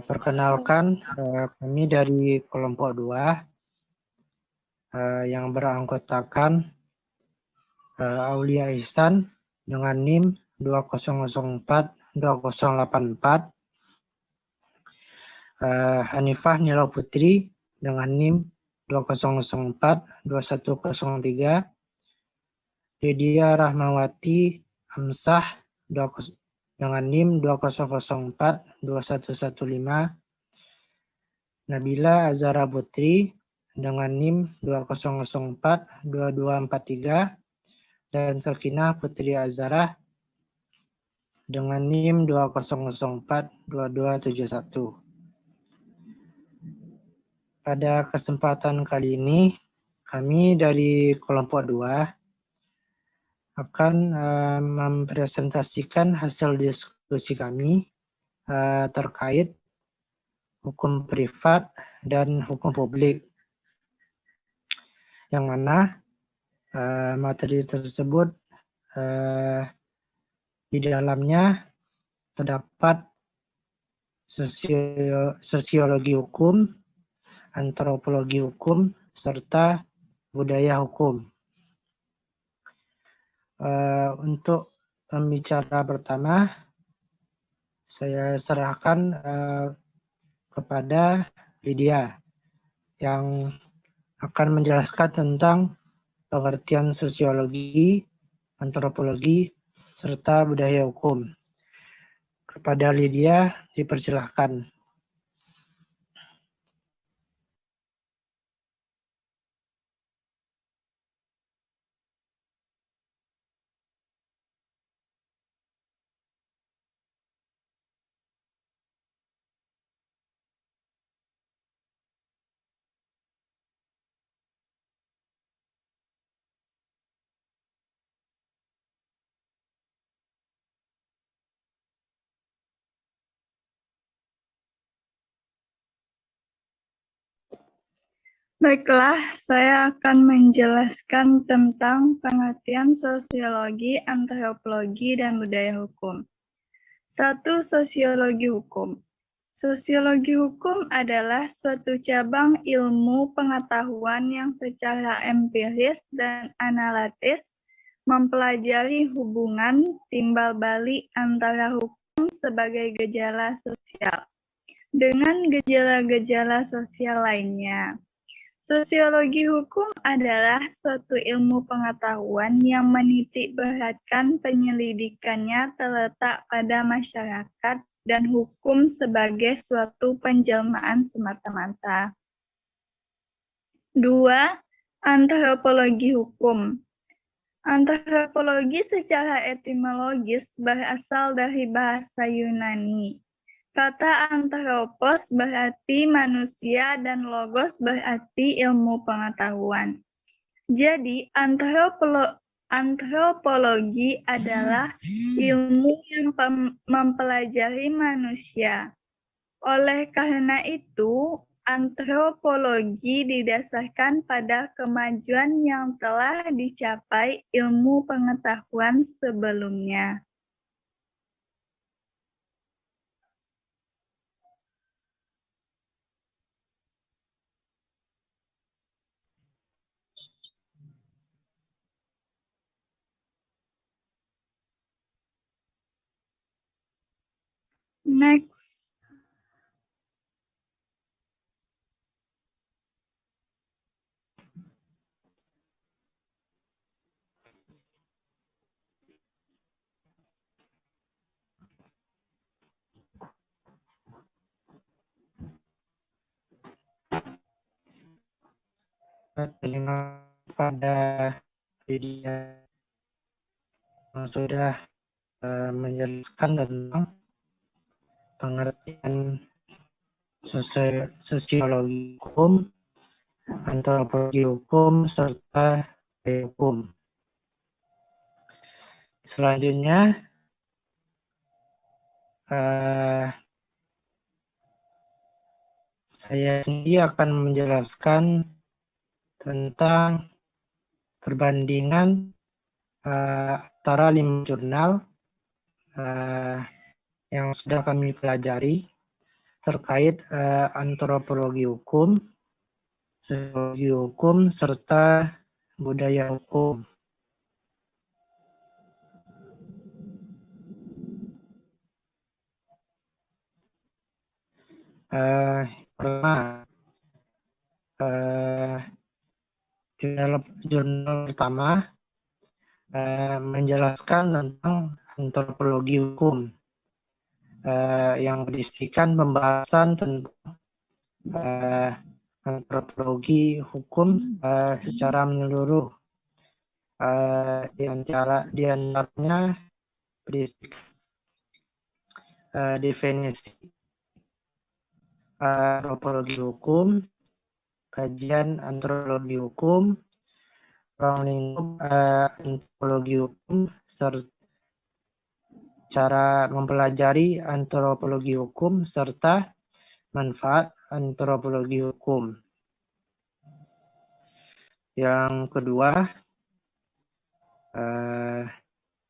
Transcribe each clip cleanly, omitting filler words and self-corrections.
Perkenalkan, kami dari kelompok 2 yang beranggotakan Aulia Ihsan dengan NIM 2004-2084, Hanifah Nila Putri dengan NIM 2004-2103, Lydia Rahmawati Hamsah dengan NIM 2004-2115, Nabila Azara Putri dengan NIM 2004-2243, dan Sakinah Putri Azara dengan NIM 2004-2271. Pada kesempatan kali ini, kami dari kelompok 2 akan mempresentasikan hasil diskusi kami terkait hukum privat dan hukum publik, yang mana materi tersebut di dalamnya terdapat sosiologi hukum, antropologi hukum, serta budaya hukum. Untuk pembicara pertama, saya serahkan kepada Lydia yang akan menjelaskan tentang pengertian sosiologi, antropologi, serta budaya hukum. Kepada Lydia, dipersilahkan. Baiklah, saya akan menjelaskan tentang pengertian sosiologi, antropologi, dan budaya hukum. 1. Sosiologi hukum. Sosiologi hukum adalah suatu cabang ilmu pengetahuan yang secara empiris dan analitis mempelajari hubungan timbal balik antara hukum sebagai gejala sosial dengan gejala-gejala sosial lainnya. Sosiologi hukum adalah suatu ilmu pengetahuan yang menitik beratkan penyelidikannya terletak pada masyarakat dan hukum sebagai suatu penjelmaan semata-mata. 2. Antropologi hukum. Antropologi secara etimologis berasal dari bahasa Yunani. Kata anthropos berarti manusia dan logos berarti ilmu pengetahuan. Jadi antropologi adalah ilmu yang mempelajari manusia. Oleh karena itu, antropologi didasarkan pada kemajuan yang telah dicapai ilmu pengetahuan sebelumnya. Next. Terima pada Lydia yang sudah menjelaskan tentang pengertian sosiologi hukum, antropologi hukum, serta budaya hukum. Selanjutnya, saya sendiri akan menjelaskan tentang perbandingan antara 5 jurnal yang sudah kami pelajari. terkait antropologi hukum, sosiologi hukum, serta budaya hukum. Pertama, jurnal pertama menjelaskan tentang antropologi hukum yang berisikan pembahasan tentang antropologi hukum secara menyeluruh. Di antaranya berisi definisi antropologi hukum, kajian antropologi hukum, ruang lingkup antropologi hukum, serta cara mempelajari antropologi hukum, serta manfaat antropologi hukum. Yang kedua,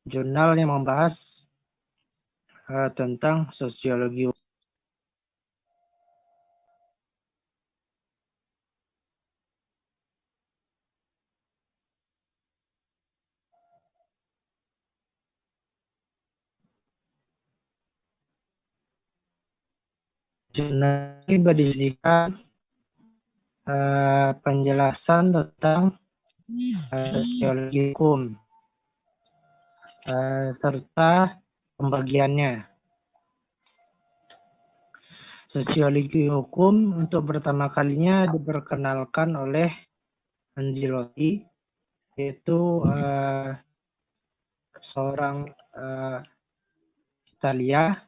jurnal yang membahas tentang sosiologi hukum. Jurnal ini berisikan penjelasan tentang sosiologi hukum serta pembagiannya. Sosiologi hukum untuk pertama kalinya diperkenalkan oleh Anzillotti, yaitu seorang Italia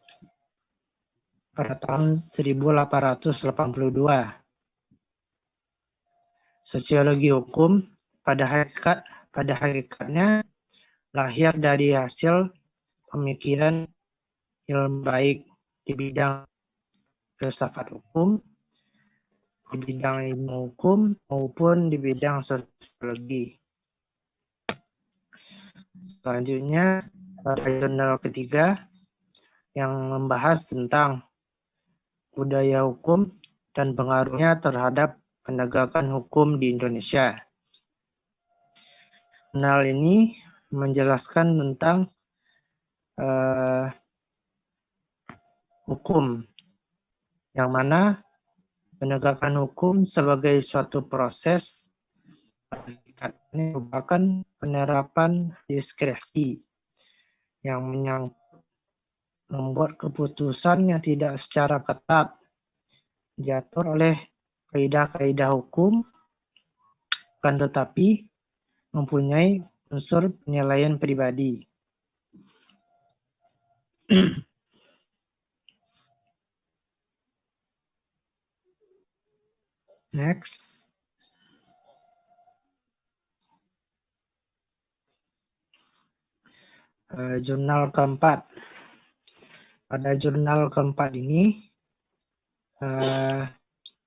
pada tahun 1882. Sosiologi hukum pada hakikatnya lahir dari hasil pemikiran ilmu baik di bidang filsafat hukum, di bidang ilmu hukum, maupun di bidang sosiologi. Selanjutnya, pada jurnal ketiga yang membahas tentang budaya hukum dan pengaruhnya terhadap penegakan hukum di Indonesia. Jurnal ini menjelaskan tentang hukum, yang mana penegakan hukum sebagai suatu proses ini merupakan penerapan diskresi yang membuat keputusan yang tidak secara ketat diatur oleh kaidah-kaidah hukum, akan tetapi mempunyai unsur penilaian pribadi. Next. Jurnal keempat. Pada jurnal keempat ini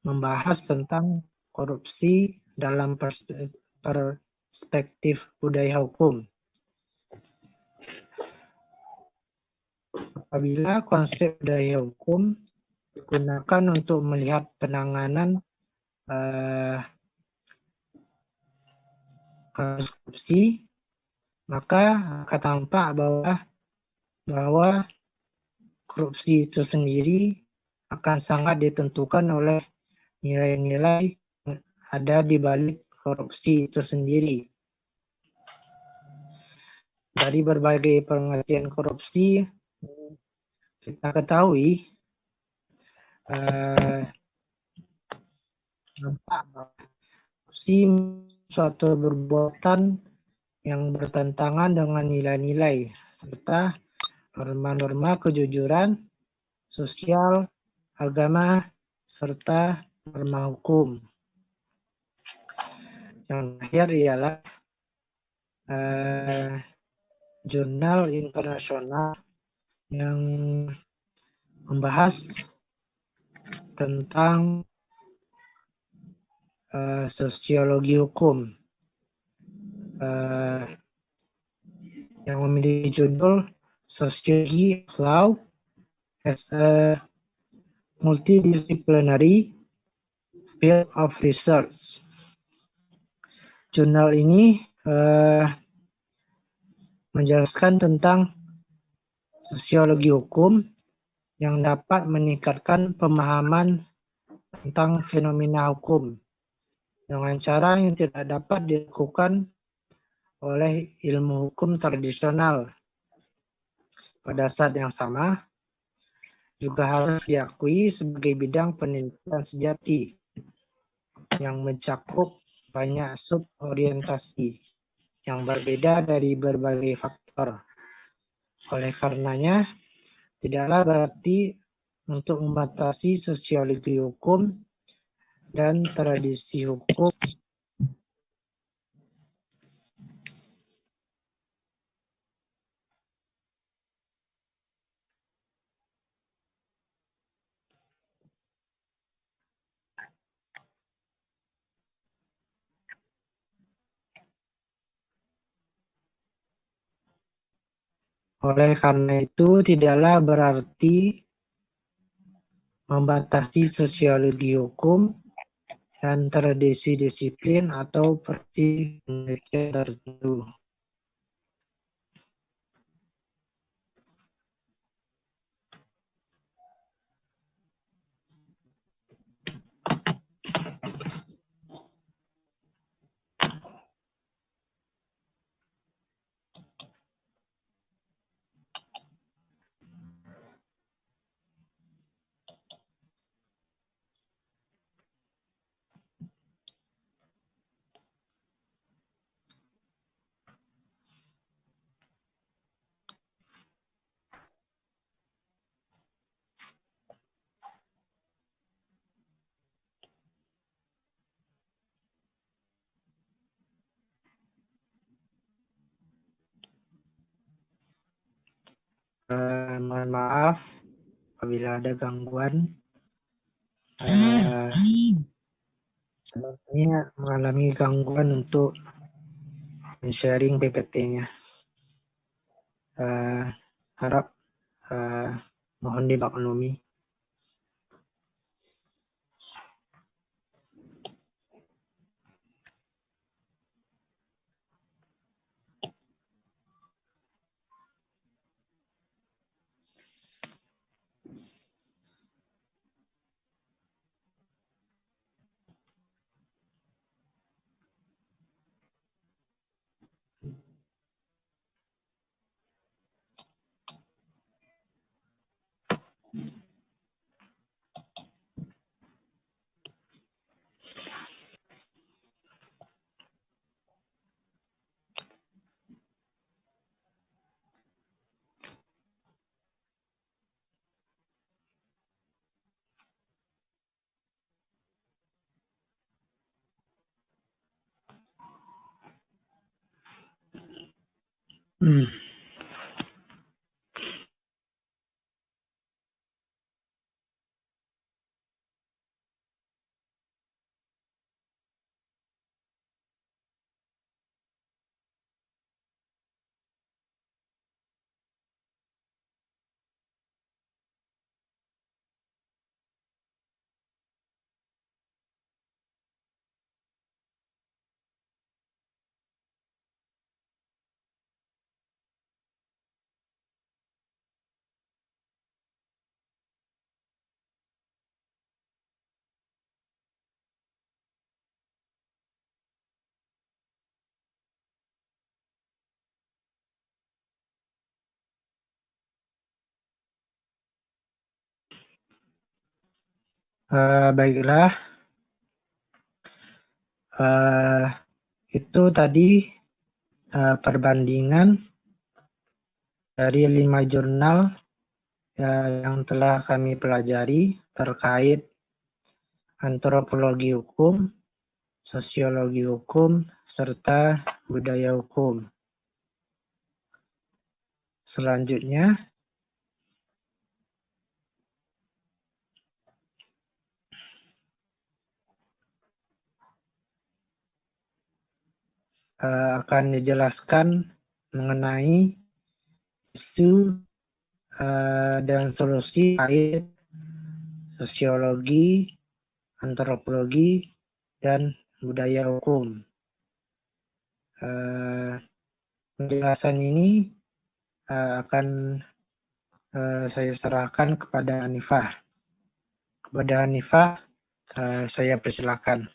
membahas tentang korupsi dalam perspektif budaya hukum. Apabila konsep budaya hukum digunakan untuk melihat penanganan kasus korupsi, maka akan tampak bahwa korupsi itu sendiri akan sangat ditentukan oleh nilai-nilai yang ada di balik korupsi itu sendiri. Dari berbagai pengertian korupsi, kita ketahui nampak bahwa korupsi suatu perbuatan yang bertentangan dengan nilai-nilai serta norma-norma kejujuran, sosial, agama, serta norma hukum. Yang terakhir ialah jurnal internasional yang membahas tentang sosiologi hukum yang memiliki judul Sociology of Law as a multidisciplinary field of research. Jurnal ini menjelaskan tentang sosiologi hukum yang dapat meningkatkan pemahaman tentang fenomena hukum dengan cara yang tidak dapat dilakukan oleh ilmu hukum tradisional. Pada saat yang sama, juga harus diakui sebagai bidang penelitian sejati yang mencakup banyak suborientasi yang berbeda dari berbagai faktor. Oleh karenanya, tidaklah berarti untuk membatasi sosiologi hukum dan tradisi hukum. Oleh karena itu, tidaklah berarti membatasi sosiologi hukum dan tradisi disiplin atau perti penelitian tertentu. Mohon maaf apabila ada gangguan. Ini mengalami gangguan untuk sharing PPT-nya. Harap mohon dimaklumi. Baiklah, itu tadi perbandingan dari 5 jurnal yang telah kami pelajari terkait antropologi hukum, sosiologi hukum, serta budaya hukum. Selanjutnya, akan dijelaskan mengenai isu dan solusi terkait sosiologi, antropologi, dan budaya hukum. Penjelasan ini akan saya serahkan kepada Hanifah. Kepada Hanifah, saya persilakan.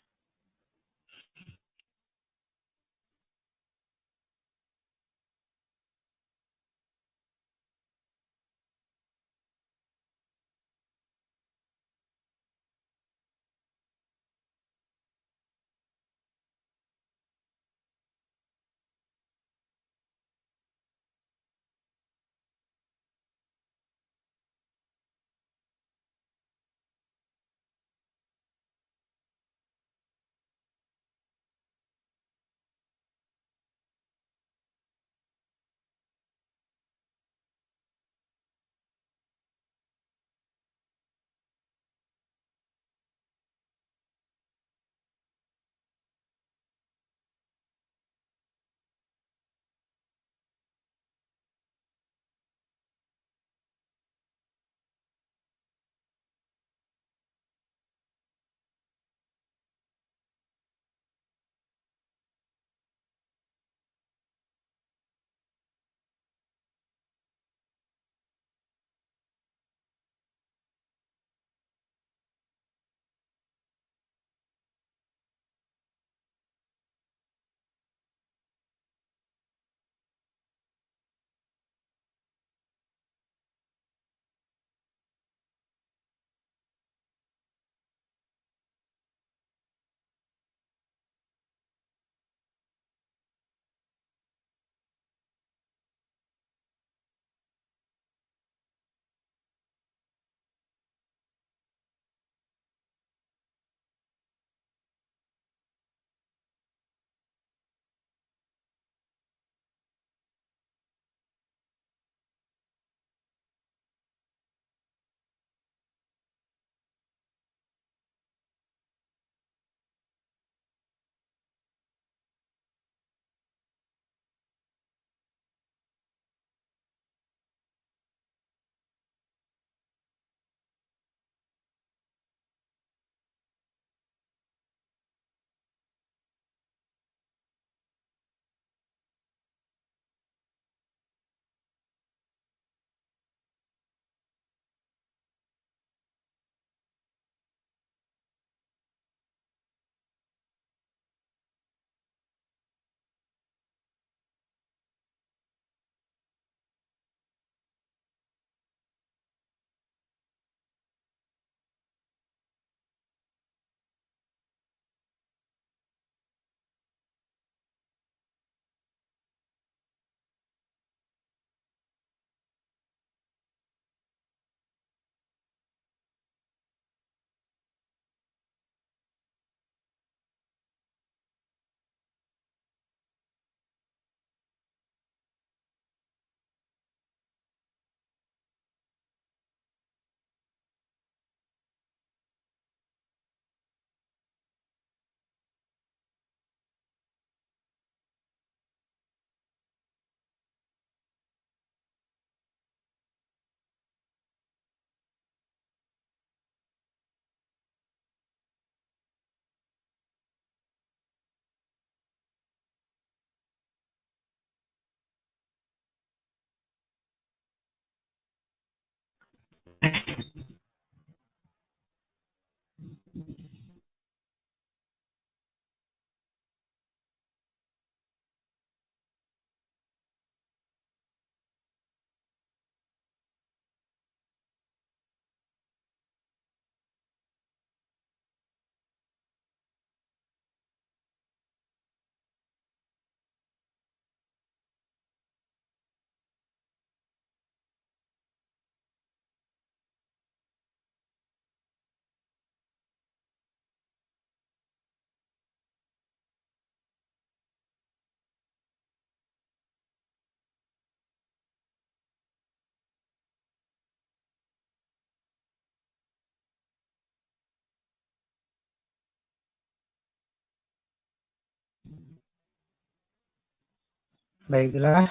Baiklah,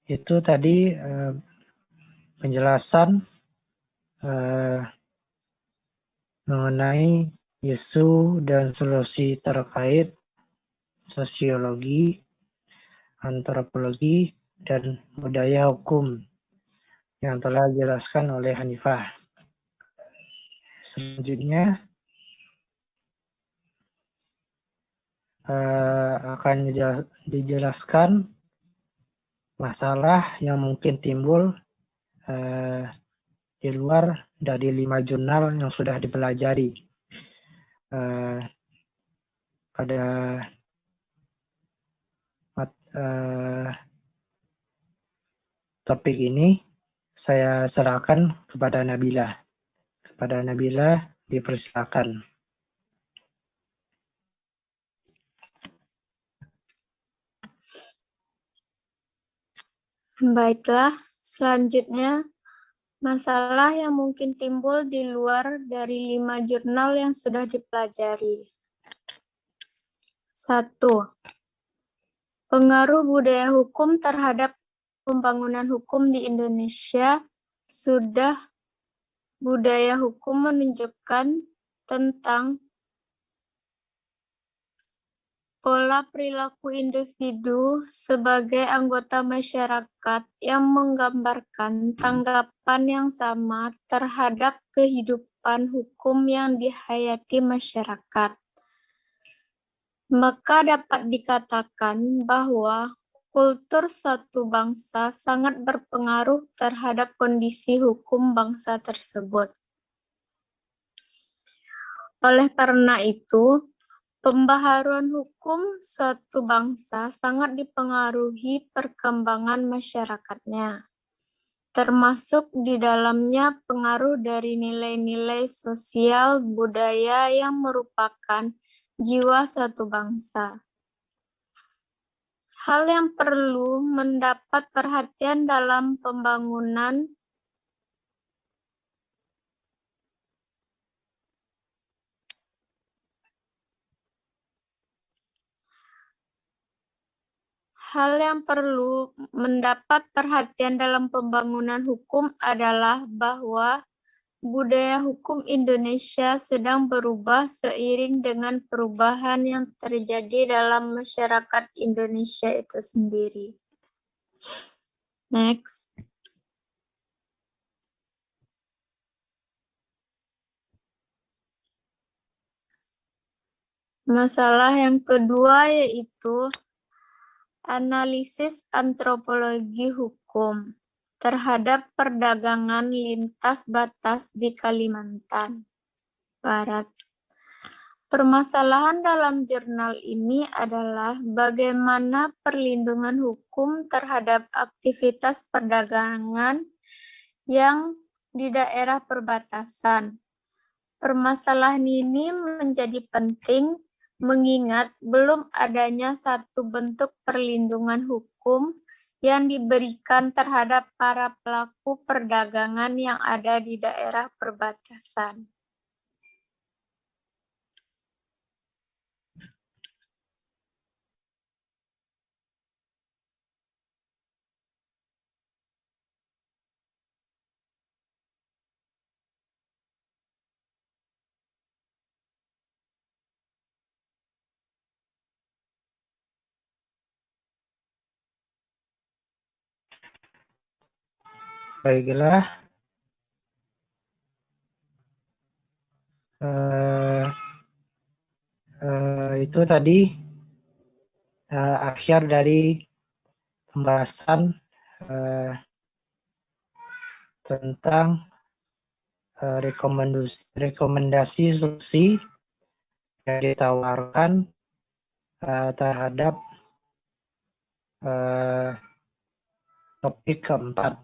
itu tadi penjelasan mengenai isu dan solusi terkait sosiologi, antropologi, dan budaya hukum yang telah dijelaskan oleh Hanifah. Selanjutnya akan dijelaskan masalah yang mungkin timbul di luar dari 5 jurnal yang sudah dipelajari. Pada topik ini saya serahkan kepada Nabila. Kepada Nabila dipersilakan. Baiklah, selanjutnya masalah yang mungkin timbul di luar dari 5 jurnal yang sudah dipelajari. 1. Pengaruh budaya hukum terhadap pembangunan hukum di Indonesia. Sudah budaya hukum menunjukkan tentang pola perilaku individu sebagai anggota masyarakat yang menggambarkan tanggapan yang sama terhadap kehidupan hukum yang dihayati masyarakat. Maka dapat dikatakan bahwa kultur suatu bangsa sangat berpengaruh terhadap kondisi hukum bangsa tersebut. Oleh karena itu, pembaharuan hukum suatu bangsa sangat dipengaruhi perkembangan masyarakatnya, termasuk di dalamnya pengaruh dari nilai-nilai sosial budaya yang merupakan jiwa suatu bangsa. Hal yang perlu mendapat perhatian dalam pembangunan hukum adalah bahwa budaya hukum Indonesia sedang berubah seiring dengan perubahan yang terjadi dalam masyarakat Indonesia itu sendiri. Next. Masalah yang kedua yaitu analisis antropologi hukum terhadap perdagangan lintas batas di Kalimantan Barat. Permasalahan dalam jurnal ini adalah bagaimana perlindungan hukum terhadap aktivitas perdagangan yang di daerah perbatasan. Permasalahan ini menjadi penting mengingat belum adanya satu bentuk perlindungan hukum yang diberikan terhadap para pelaku perdagangan yang ada di daerah perbatasan. Baiklah, itu tadi akhir dari pembahasan tentang rekomendasi solusi yang ditawarkan terhadap topik keempat.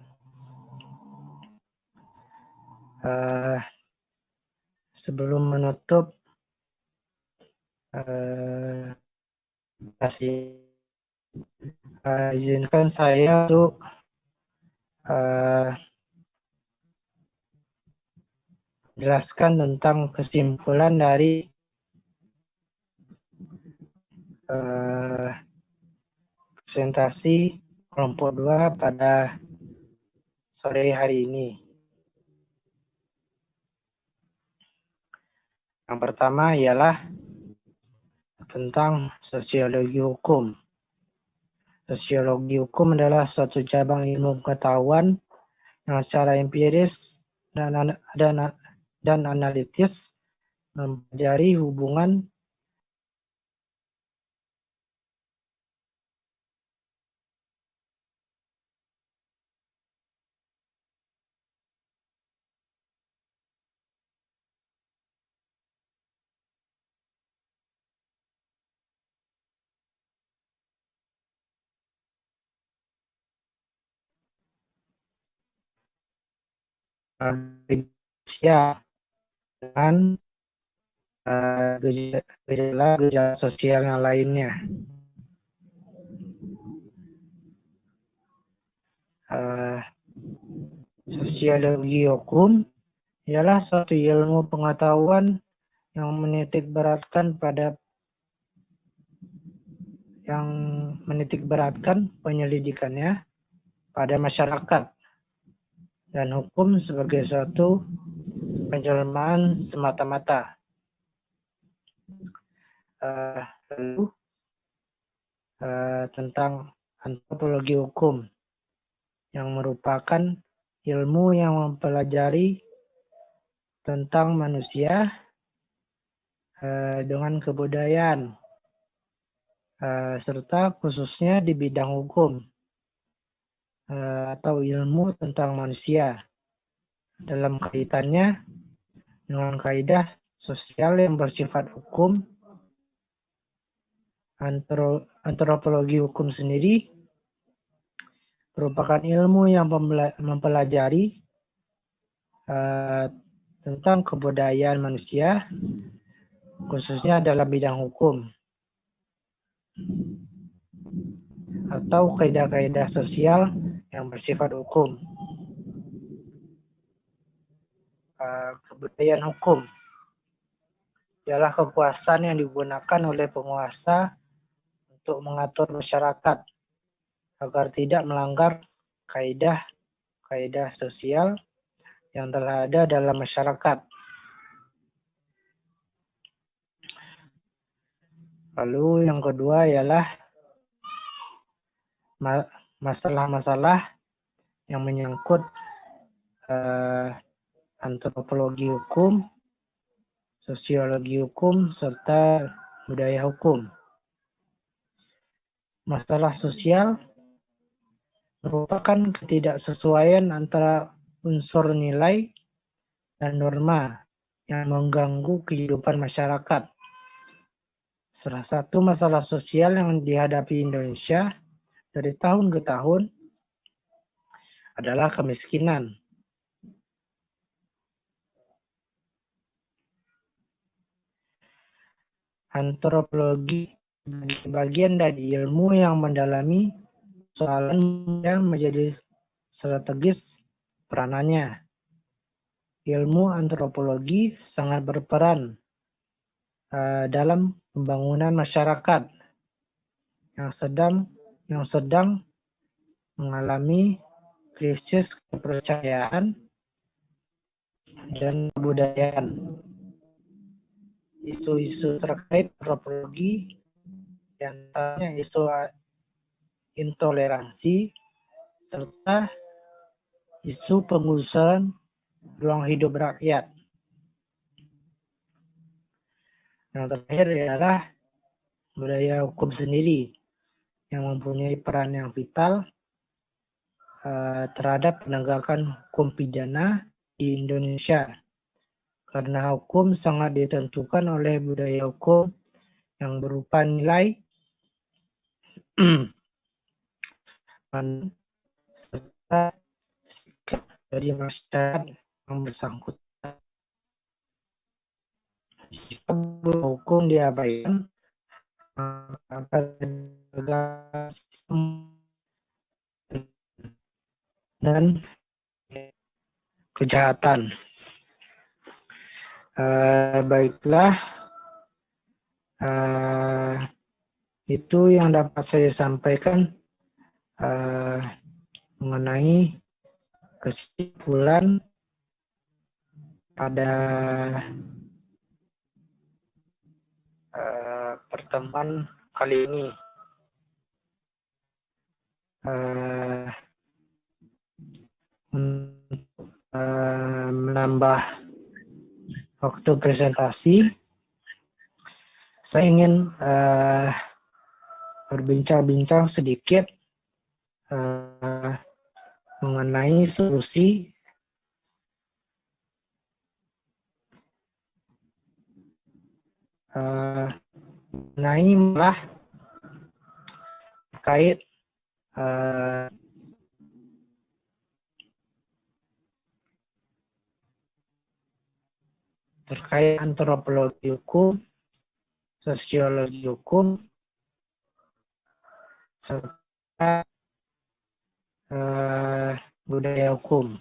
Sebelum menutup izinkan saya untuk jelaskan tentang kesimpulan dari presentasi kelompok 2 pada sore hari ini. Yang pertama ialah tentang sosiologi hukum. Sosiologi hukum adalah suatu cabang ilmu pengetahuan yang secara empiris dan analitis mempelajari hubungan manusia dengan gejala sosial yang lainnya. Sosiologi hukum ialah suatu ilmu pengetahuan yang menitik beratkan penyelidikannya pada masyarakat dan hukum sebagai suatu penjelmaan semata-mata. Lalu tentang antropologi hukum yang merupakan ilmu yang mempelajari tentang manusia dengan kebudayaan serta khususnya di bidang hukum atau ilmu tentang manusia dalam kaitannya dengan kaidah sosial yang bersifat hukum. Antropologi hukum sendiri merupakan ilmu yang mempelajari tentang kebudayaan manusia khususnya dalam bidang hukum atau kaidah-kaidah sosial yang bersifat hukum. Kebudayaan hukum ialah kekuasaan yang digunakan oleh penguasa untuk mengatur masyarakat agar tidak melanggar kaidah sosial yang telah ada dalam masyarakat. Lalu yang kedua ialah masalah-masalah yang menyangkut antropologi hukum, sosiologi hukum, serta budaya hukum. Masalah sosial merupakan ketidaksesuaian antara unsur nilai dan norma yang mengganggu kehidupan masyarakat. Salah satu masalah sosial yang dihadapi Indonesia dari tahun ke tahun adalah kemiskinan. Antropologi bagian dari ilmu yang mendalami soalan yang menjadi strategis peranannya. Ilmu antropologi sangat berperan dalam pembangunan masyarakat yang sedang mengalami krisis kepercayaan dan kebudayaan. Isu-isu terkait antropologi diantaranya isu intoleransi serta isu penggusuran ruang hidup rakyat. Yang terakhir adalah budaya hukum sendiri yang mempunyai peran yang vital terhadap penegakan hukum pidana di Indonesia. Karena hukum sangat ditentukan oleh budaya hukum yang berupa nilai serta sikap dari masyarakat yang bersangkutan. Jika hukum diabaikan, maka dan kejahatan. Baiklah, itu yang dapat saya sampaikan mengenai kesimpulan pada pertemuan kali ini. Untuk menambah waktu presentasi, saya ingin berbincang-bincang sedikit mengenai solusi mengenai malah terkait antropologi hukum, sosiologi hukum, serta budaya hukum.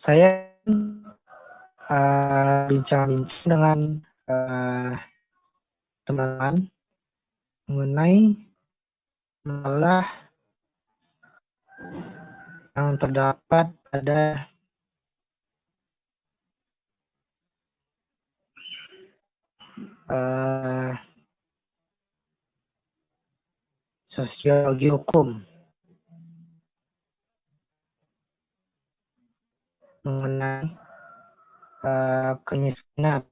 Saya bincang-bincang dengan teman-teman mengenai masalah yang terdapat pada sosiologi hukum, mengenai kemiskinan,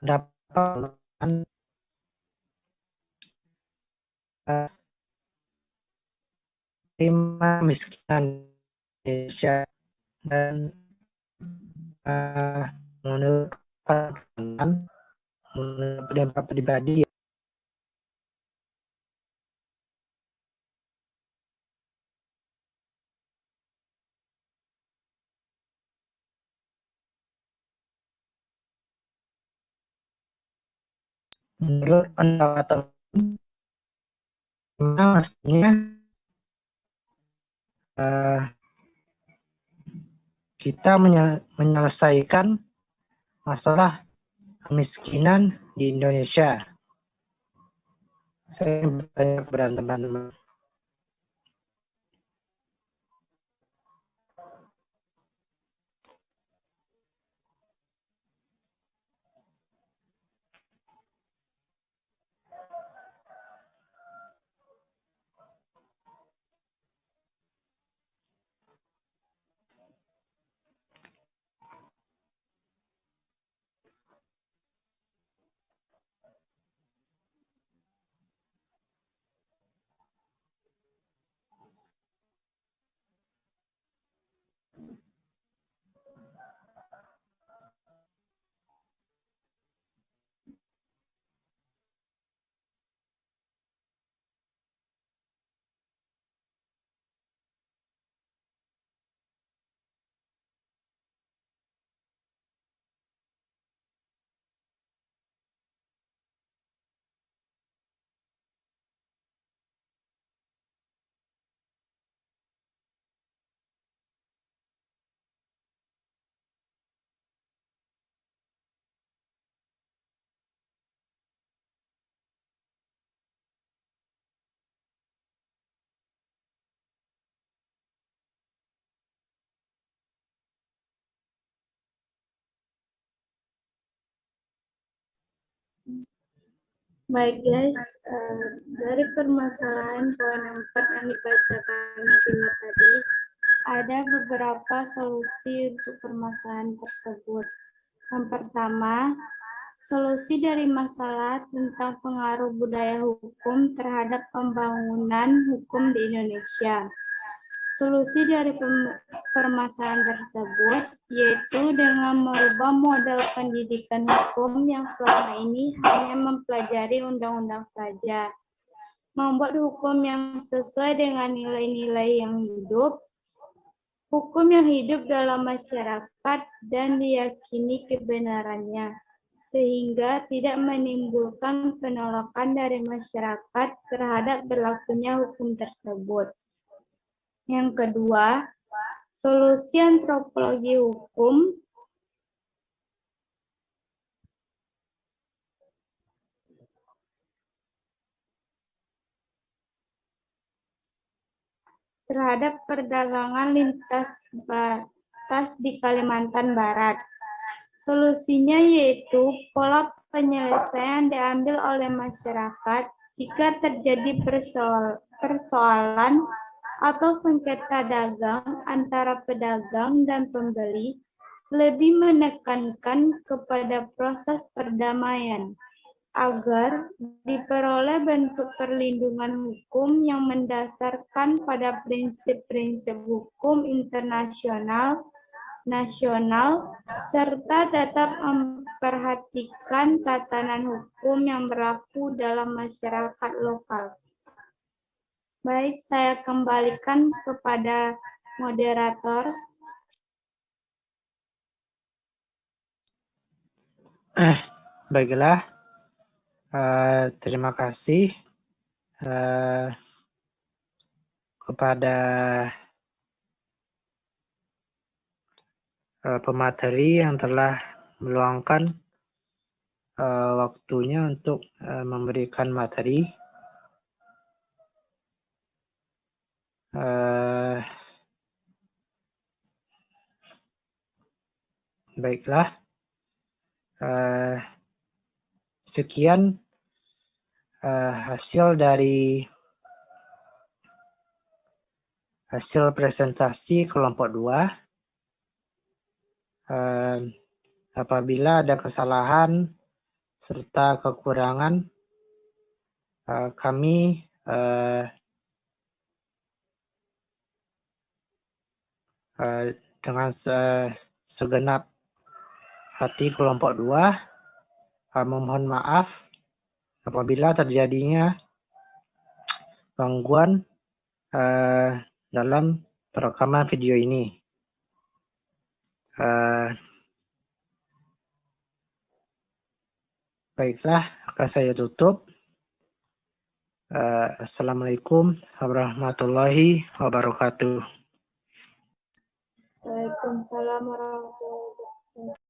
dapat kemiskinan Indonesia dan menurut pendapat pribadi menurut pendapat mestinya kita menyelesaikan masalah kemiskinan di Indonesia. Saya bertanya kepada teman-teman. Baik guys, dari permasalahan poin 4 yang dibacakan Natima tadi, ada beberapa solusi untuk permasalahan tersebut. Yang pertama, solusi dari masalah tentang pengaruh budaya hukum terhadap pembangunan hukum di Indonesia. Solusi dari permasalahan tersebut yaitu dengan merubah model pendidikan hukum yang selama ini hanya mempelajari undang-undang saja, membuat hukum yang sesuai dengan nilai-nilai yang hidup, hukum yang hidup dalam masyarakat dan diyakini kebenarannya, sehingga tidak menimbulkan penolakan dari masyarakat terhadap berlakunya hukum tersebut. Yang kedua, solusi antropologi hukum terhadap perdagangan lintas batas di Kalimantan Barat. Solusinya yaitu pola penyelesaian diambil oleh masyarakat jika terjadi persoalan atau sengketa dagang antara pedagang dan pembeli, lebih menekankan kepada proses perdamaian agar diperoleh bentuk perlindungan hukum yang mendasarkan pada prinsip-prinsip hukum internasional, nasional, serta tetap memperhatikan tatanan hukum yang berlaku dalam masyarakat lokal. Baik, saya kembalikan kepada moderator. Baiklah. Terima kasih kepada pemateri yang telah meluangkan waktunya untuk memberikan materi. Baiklah. Sekian hasil presentasi kelompok 2. Apabila ada kesalahan serta kekurangan, kami dengan segenap hati kelompok 2 memohon maaf apabila terjadinya gangguan dalam perekaman video ini. Baiklah, akan saya tutup. Assalamualaikum warahmatullahi wabarakatuh. Waalaikumsalam warahmatullahi wabarakatuh.